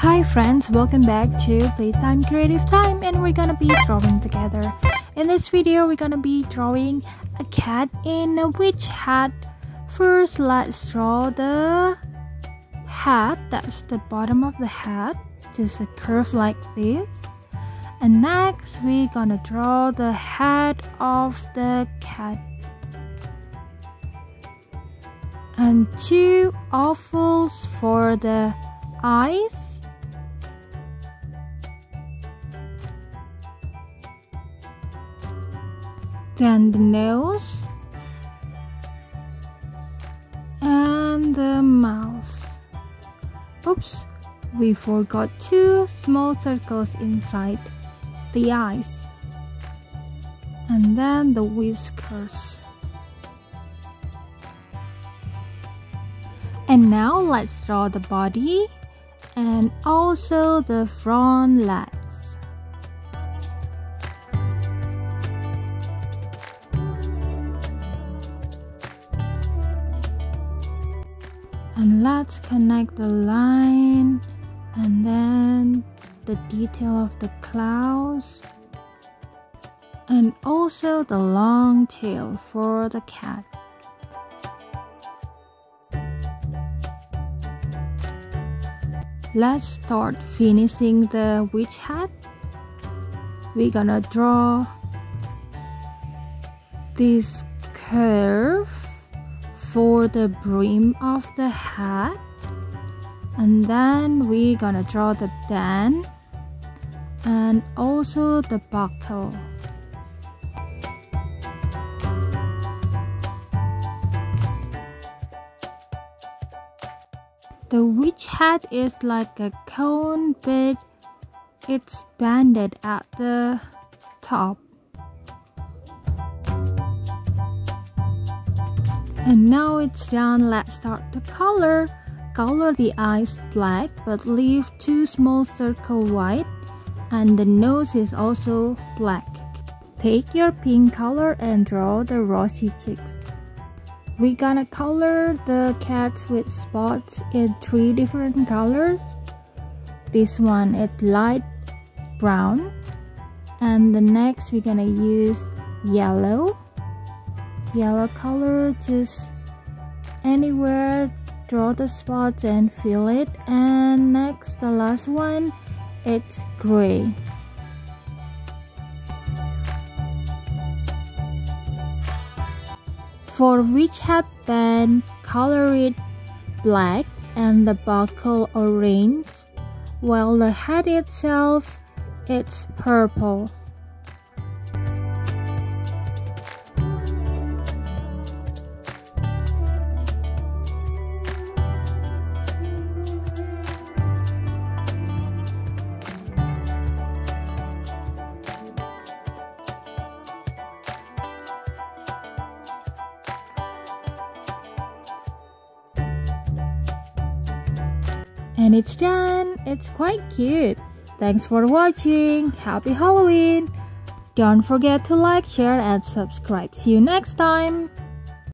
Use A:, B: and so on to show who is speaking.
A: Hi friends, welcome back to Playtime Creative Time, and we're gonna be drawing together. In this video, we're gonna be drawing a cat in a witch hat. First, let's draw the hat. That's the bottom of the hat, just a curve like this. And next, we're gonna draw the head of the cat. And two ovals for the eyes. Then the nose and the mouth. Oops, we forgot two small circles inside the eyes. And then the whiskers. And now let's draw the body and also the front legs. And let's connect the line and then the detail of the clouds and also the long tail for the cat. Let's start finishing the witch hat. We're gonna draw this curve for the brim of the hat, and then we're gonna draw the band and also the buckle. The witch hat is like a cone, but it's banded at the top. And now it's done, let's start the color. Color the eyes black, but leave two small circles white, and the nose is also black. Take your pink color and draw the rosy cheeks. We're gonna color the cats with spots in 3 different colors. This one is light brown, and the next we're gonna use yellow color, just anywhere, draw the spots and fill it. And next, the last one, it's gray. For witch hat band, color it black and the buckle orange, while the hat itself, it's purple. And it's done. It's quite cute. Thanks for watching. Happy Halloween. Don't forget to like, share, and subscribe. See you next time.